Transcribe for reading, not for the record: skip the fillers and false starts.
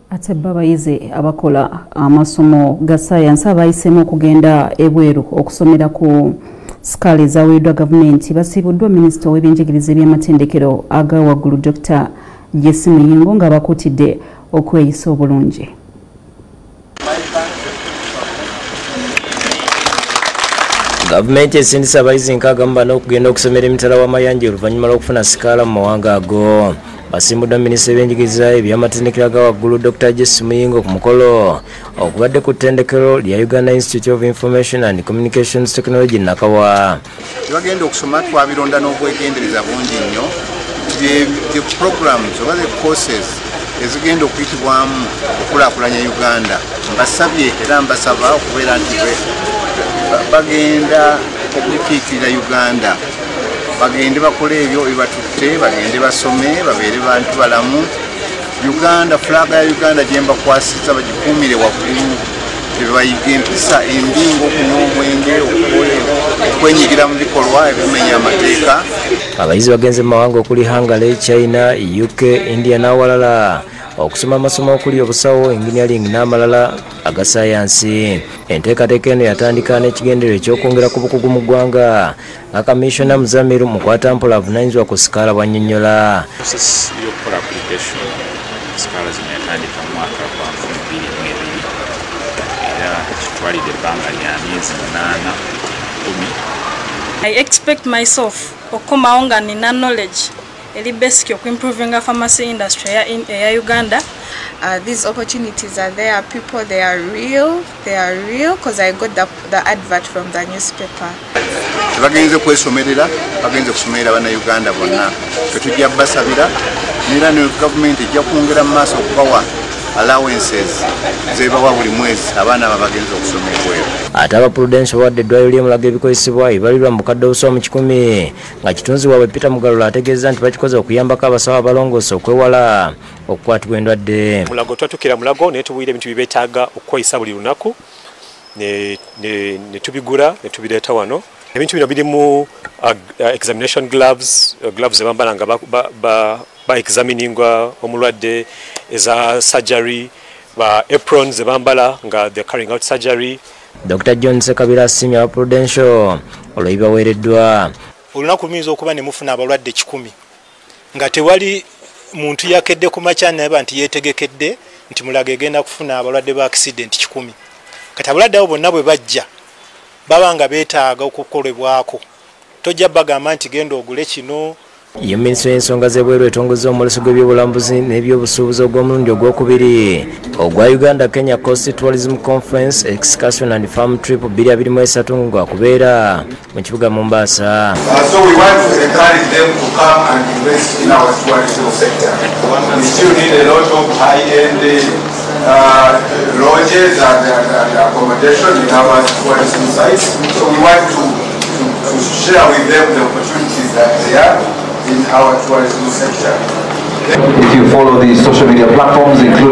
Ate abayizi abakola amasomo ga science abayisemu okugenda Ebweru okusomera ku Sikaala ezaweereddwa gavumenti basiibuddwa Minisita w'ebyenjigiriza eby'amatendekero aga waggulu Dr. Muyingo nga bakuutidde okweyisa obulungi. Gavumenti esindisa abayizi nkaaga mu bana okugenda okusomera emitala w'amayanja oluvannyuma lw'okufuna Sikaala mu mawanga ago. Basiibuddwa Minisita w'ebyenjigiriza eby'amatendekero aga waggulu Dr. Muyingo ku mukolo okubadde ku ttendekero lya Uganda Institute of Information and Communications Technology Nakawa. Bagenda okusoma twabironda n'obwegendereza bungi nnyo the programs oba the courses ezigenda okuyitibwamu okulaakulanya Uganda. Mbasabye era mbasaba okubeera nti bagenda okukiikirira Uganda, bagende bakole ebyo ebibatutte, bagende basome, babeere bantu balamu. Uganda, flag ya Uganda gyembakwasiza bagikuumire waggulu, bebayiga empisa embi ng'okunywa omwenge, okwenyigira mu bikolwa ebimenya amateeka. Abayizi bagenze mu mawanga okuli Hungary, China, UK, India n'awalala okusoma amasomo okuli obusawo, engineering n'amalala aga sayansi. Enteekateeka eno yatandika n'ekigendererwa eky'okwongera ku bukugu mu ggwanga nga Kamisona Muzamiru Mukwatampola avunaanyizibwa ku Sikaala bw'annyonnyola. Sikaala zino yatandika mu mwaka gwa 2022 era kitwalidde ebbanga lya myezi 8-10. I expect myself okukomawo nga nina knowledge eri basic improving the pharmacy industry in Uganda. These opportunities are there. People, they are real because I got the advert from the newspaper. Bagenze kwesomerera, bagenze kusomerera bana Uganda bonna. Tetujja basabira nira ne government ejja kwongera mu maaso okubawa allowances zebawa buli mwezi abaana bagenze okusoma Ebweru. Ate aba Prudential wadde eddwaliro ly'emulaga ebikozesebwa ebibalirwa mu bukadde obusoba mu 100 nga kitunzi waabwe Peter Mugalula ategeeza nti bakikoze okuyambako abasawo abalongoosa okwewala okukwatibwa endwadde. Mulago twatukira mulago naye tubuulira ebintu byetaaga okukozesa buli lunaku ne tubigula ne tubireeta wano. Ebintu bino birimu examination gloves zebambala nga ba examiningwa omulwadde, eza surgery, ba aprons zebambala nga they're carrying out surgery. Dr. John Sekabira asiimye aba Prudential olw'ebyo baweereddwa. Olunaku luyinza okuba ne mufuna abalwadde 10 nga tewali muntu yakedde ku makya naye nti yeetegekedde nti mulaga egenda kufuna abalwadde ba accident 10. Kati abalwadde abo bonna bwe bajja baba nga beetaaga okukolebwako, tojja bagamba nti genda ogule kino. Ye Minisita w'ensonga z'ebweru etongozza omuleso gw'ebyobulambuzi n'ebyobusuubuzi ogw'omulundi ogwokubiri ogwa Uganda Kenya Coast Tourism Conference Excursion and Farm Trip 2023 ngwakubeera mu kibuga Mombasa. So we want to encourage them to come and invest in our tourism sector. We still need a lot of high-end lodges and accommodation in our tourism sites. So we want to share with them the opportunities that they are in our tourism sector. If you follow the social media platforms, including